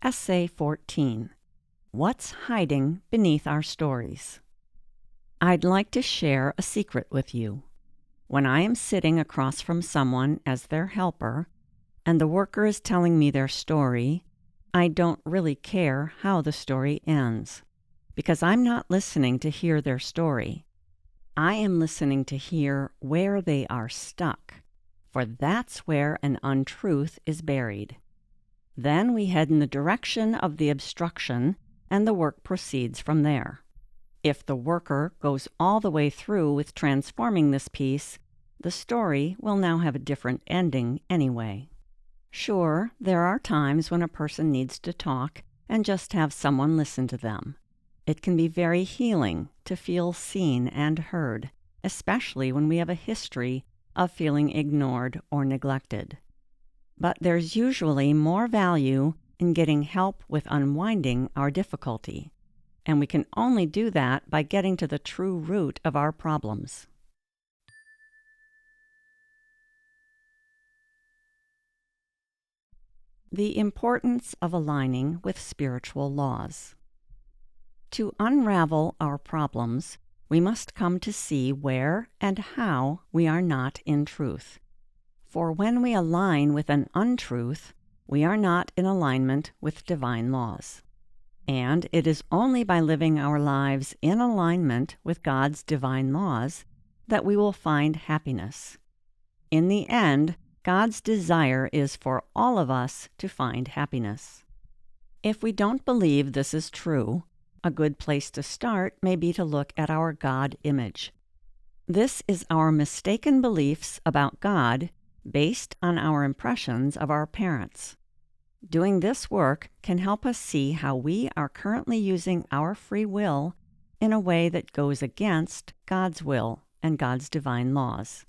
Essay 14. What's hiding beneath our stories? I'd like to share a secret with you. When I am sitting across from someone as their helper, and the worker is telling me their story, I don't really care how the story ends, because I'm not listening to hear their story. I am listening to hear where they are stuck, for that's where an untruth is buried. Then we head in the direction of the obstruction, and the work proceeds from there. If the worker goes all the way through with transforming this piece, the story will now have a different ending anyway. Sure, there are times when a person needs to talk and just have someone listen to them. It can be very healing to feel seen and heard, especially when we have a history of feeling ignored or neglected. But there's usually more value in getting help with unwinding our difficulty, and we can only do that by getting to the true root of our problems. The importance of aligning with spiritual laws. To unravel our problems, we must come to see where and how we are not in truth. For when we align with an untruth, we are not in alignment with divine laws. And it is only by living our lives in alignment with God's divine laws that we will find happiness. In the end, God's desire is for all of us to find happiness. If we don't believe this is true, a good place to start may be to look at our God image. This is our mistaken beliefs about God based on our impressions of our parents. Doing this work can help us see how we are currently using our free will in a way that goes against God's will and God's divine laws.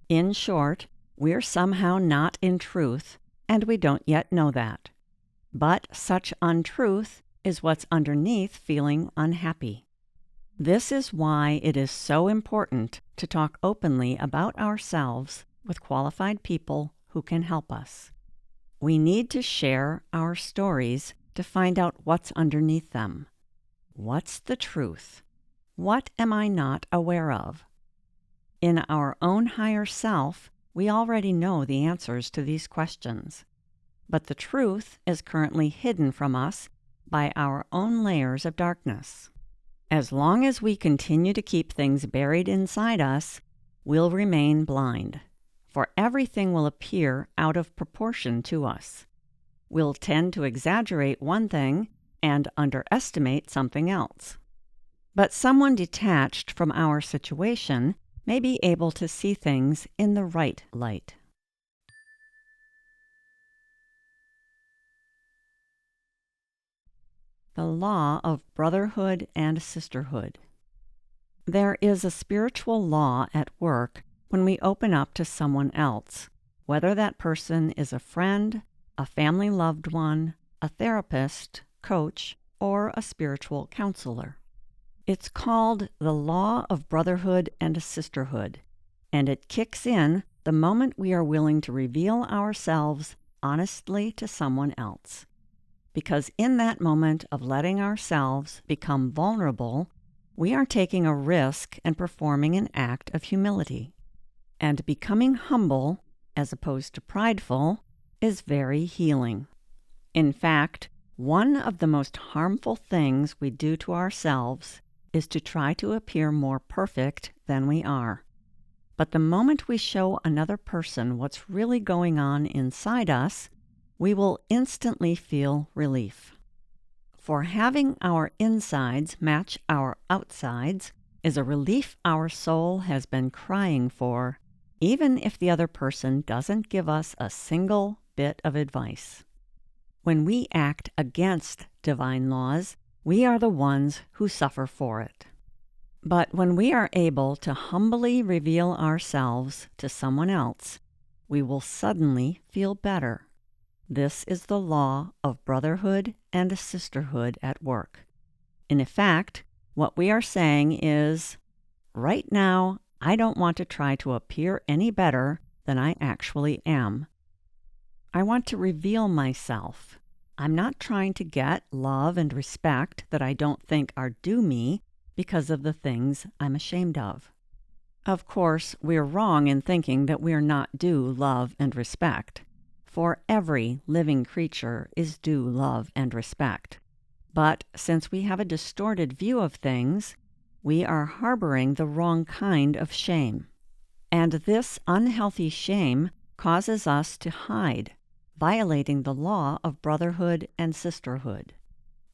In short, we're somehow not in truth, and we don't yet know that. But such untruth is what's underneath feeling unhappy. This is why it is so important to talk openly about ourselves with qualified people who can help us. We need to share our stories to find out what's underneath them. What's the truth? What am I not aware of? In our own higher self, we already know the answers to these questions. But the truth is currently hidden from us by our own layers of darkness. As long as we continue to keep things buried inside us, we'll remain blind. For everything will appear out of proportion to us. We'll tend to exaggerate one thing and underestimate something else. But someone detached from our situation may be able to see things in the right light. The law of brotherhood and sisterhood. There is a spiritual law at work when we open up to someone else, whether that person is a friend, a family loved one, a therapist, coach, or a spiritual counselor. It's called the law of brotherhood and sisterhood, and it kicks in the moment we are willing to reveal ourselves honestly to someone else. Because in that moment of letting ourselves become vulnerable, we are taking a risk and performing an act of humility. And becoming humble, as opposed to prideful, is very healing. In fact, one of the most harmful things we do to ourselves is to try to appear more perfect than we are. But the moment we show another person what's really going on inside us, we will instantly feel relief. For having our insides match our outsides is a relief our soul has been crying for, even if the other person doesn't give us a single bit of advice. When we act against divine laws, we are the ones who suffer for it. But when we are able to humbly reveal ourselves to someone else, we will suddenly feel better. This is the law of brotherhood and sisterhood at work. In fact, what we are saying is, right now, I don't want to try to appear any better than I actually am. I want to reveal myself, I'm not trying to get love and respect that I don't think are due me because of the things I'm ashamed of. Of course, we're wrong in thinking that we are not due love and respect, for every living creature is due love and respect. But since we have a distorted view of things, we are harboring the wrong kind of shame. And this unhealthy shame causes us to hide, violating the law of brotherhood and sisterhood.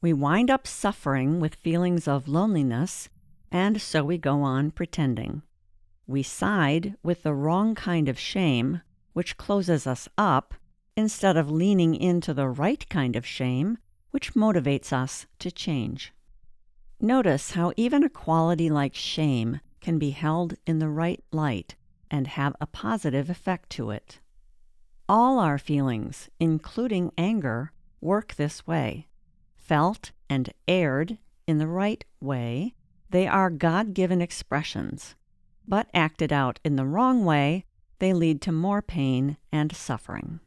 We wind up suffering with feelings of loneliness, and so we go on pretending. We side with the wrong kind of shame, which closes us up, instead of leaning into the right kind of shame, which motivates us to change. Notice how even a quality like shame can be held in the right light and have a positive effect to it. All our feelings, including anger, work this way. Felt and aired in the right way, they are God-given expressions. But acted out in the wrong way, they lead to more pain and suffering.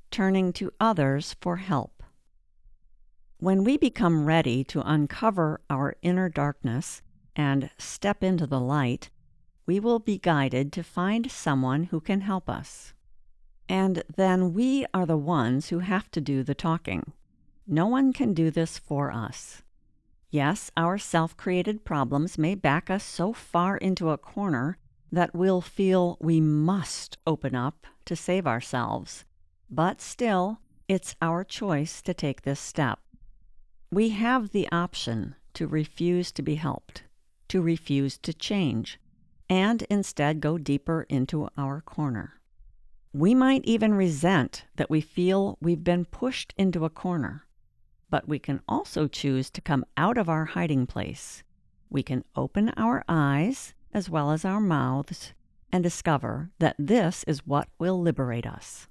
Turning to others for help. When we become ready to uncover our inner darkness and step into the light, we will be guided to find someone who can help us. And then we are the ones who have to do the talking. No one can do this for us. Yes, our self-created problems may back us so far into a corner that we'll feel we must open up to save ourselves. But still, it's our choice to take this step. We have the option to refuse to be helped, to refuse to change, and instead go deeper into our corner. We might even resent that we feel we've been pushed into a corner. But we can also choose to come out of our hiding place. We can open our eyes as well as our mouths and discover that this is what will liberate us.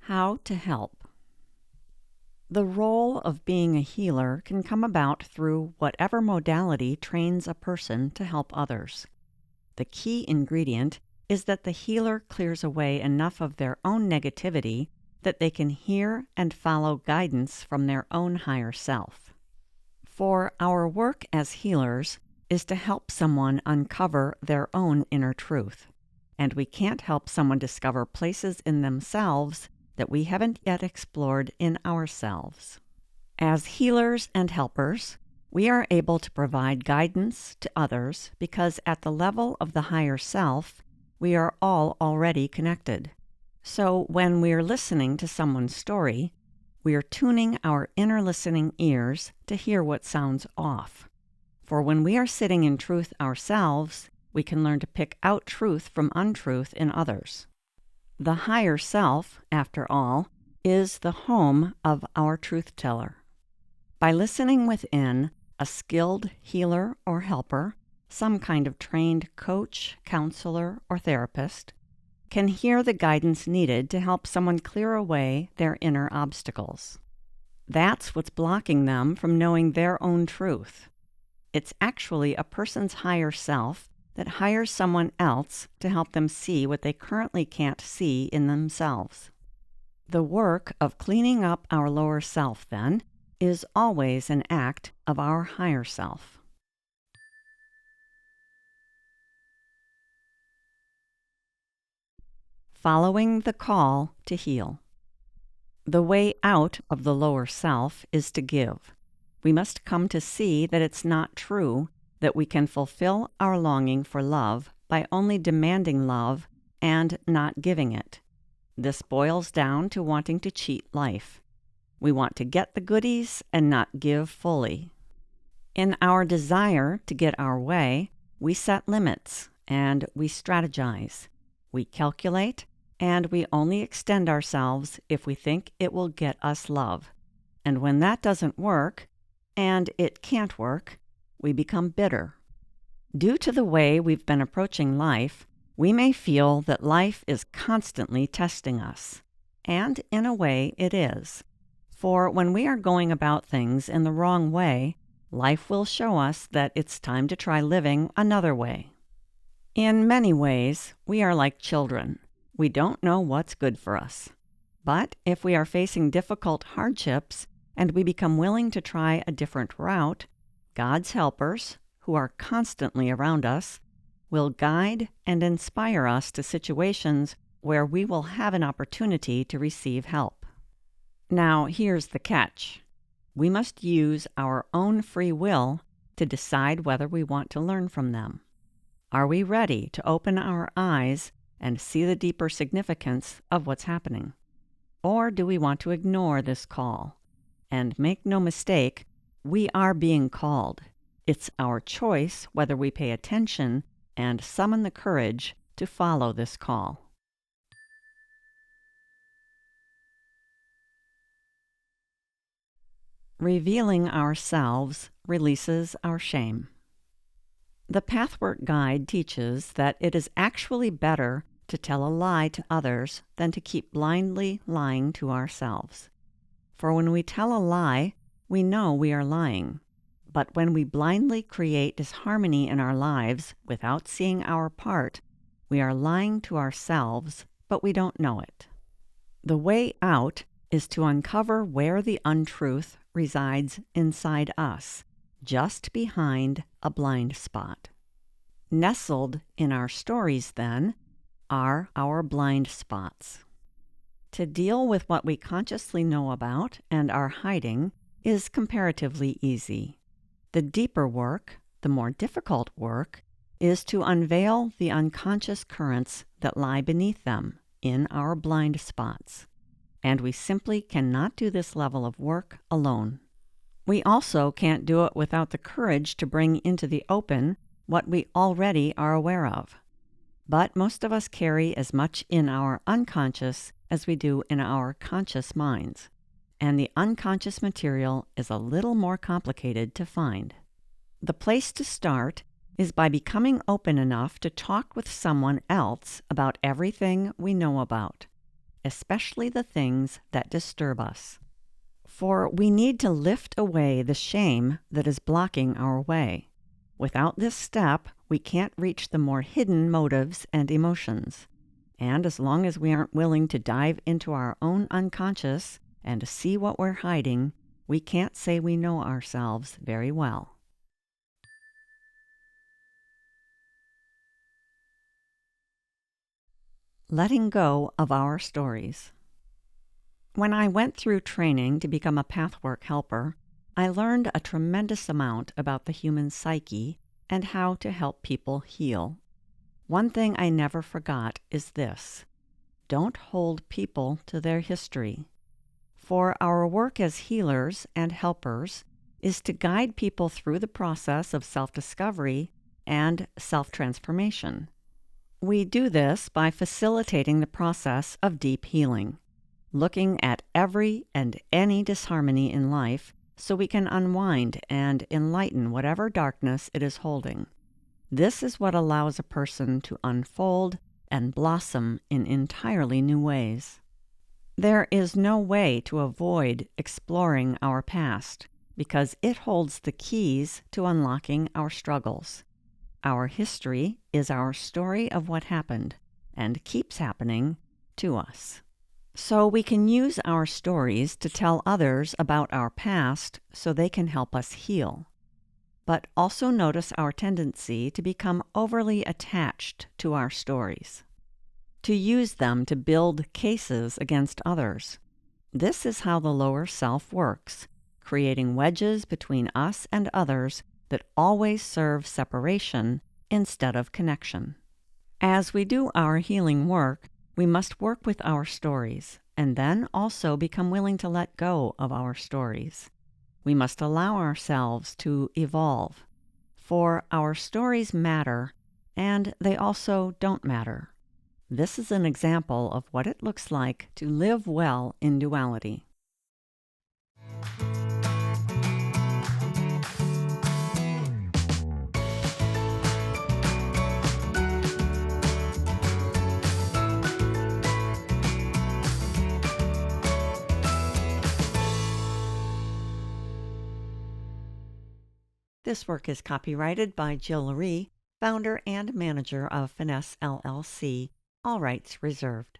How to help. The role of being a healer can come about through whatever modality trains a person to help others. The key ingredient is that the healer clears away enough of their own negativity that they can hear and follow guidance from their own higher self. For our work as healers is to help someone uncover their own inner truth, and we can't help someone discover places in themselves that we haven't yet explored in ourselves. As healers and helpers, we are able to provide guidance to others because at the level of the higher self, we are all already connected. So when we are listening to someone's story, we are tuning our inner listening ears to hear what sounds off. For when we are sitting in truth ourselves, we can learn to pick out truth from untruth in others. The higher self, after all, is the home of our truth teller. By listening within, a skilled healer or helper, some kind of trained coach, counselor, or therapist, can hear the guidance needed to help someone clear away their inner obstacles. That's what's blocking them from knowing their own truth. It's actually a person's higher self that hires someone else to help them see what they currently can't see in themselves. The work of cleaning up our lower self, then, is always an act of our higher self. Following the call to heal. The way out of the lower self is to give. We must come to see that it's not true that we can fulfill our longing for love by only demanding love and not giving it. This boils down to wanting to cheat life. We want to get the goodies and not give fully. In our desire to get our way, we set limits and we strategize. We calculate and we only extend ourselves if we think it will get us love. And when that doesn't work, and it can't work, we become bitter. Due to the way we've been approaching life, we may feel that life is constantly testing us. And in a way, it is. For when we are going about things in the wrong way, life will show us that it's time to try living another way. In many ways, we are like children. We don't know what's good for us. But if we are facing difficult hardships and we become willing to try a different route, God's helpers, who are constantly around us, will guide and inspire us to situations where we will have an opportunity to receive help. Now, here's the catch. We must use our own free will to decide whether we want to learn from them. Are we ready to open our eyes and see the deeper significance of what's happening? Or do we want to ignore this call? And make no mistake, we are being called. It's our choice whether we pay attention and summon the courage to follow this call. Revealing ourselves releases our shame. The Pathwork Guide teaches that it is actually better to tell a lie to others than to keep blindly lying to ourselves. For when we tell a lie, we know we are lying. But when we blindly create disharmony in our lives without seeing our part, we are lying to ourselves, but we don't know it. The way out is to uncover where the untruth resides inside us, just behind a blind spot. Nestled in our stories, then, are our blind spots. To deal with what we consciously know about and are hiding is comparatively easy. The deeper work, the more difficult work, is to unveil the unconscious currents that lie beneath them in our blind spots. And we simply cannot do this level of work alone. We also can't do it without the courage to bring into the open what we already are aware of. But most of us carry as much in our unconscious as we do in our conscious minds, and the unconscious material is a little more complicated to find. The place to start is by becoming open enough to talk with someone else about everything we know about, especially the things that disturb us. For we need to lift away the shame that is blocking our way. Without this step, we can't reach the more hidden motives and emotions. And as long as we aren't willing to dive into our own unconscious and see what we're hiding, we can't say we know ourselves very well. Letting go of our stories. When I went through training to become a Pathwork helper, I learned a tremendous amount about the human psyche and how to help people heal. One thing I never forgot is this: don't hold people to their history. For our work as healers and helpers is to guide people through the process of self-discovery and self-transformation. We do this by facilitating the process of deep healing, looking at every and any disharmony in life so we can unwind and enlighten whatever darkness it is holding. This is what allows a person to unfold and blossom in entirely new ways. There is no way to avoid exploring our past because it holds the keys to unlocking our struggles. Our history is our story of what happened and keeps happening to us. So we can use our stories to tell others about our past so they can help us heal. But also notice our tendency to become overly attached to our stories, to use them to build cases against others. This is how the lower self works, creating wedges between us and others that always serve separation instead of connection. As we do our healing work, we must work with our stories, and then also become willing to let go of our stories. We must allow ourselves to evolve, for our stories matter, and they also don't matter. This is an example of what it looks like to live well in duality. This work is copyrighted by Jill Laree, founder and manager of Finesse LLC, all rights reserved.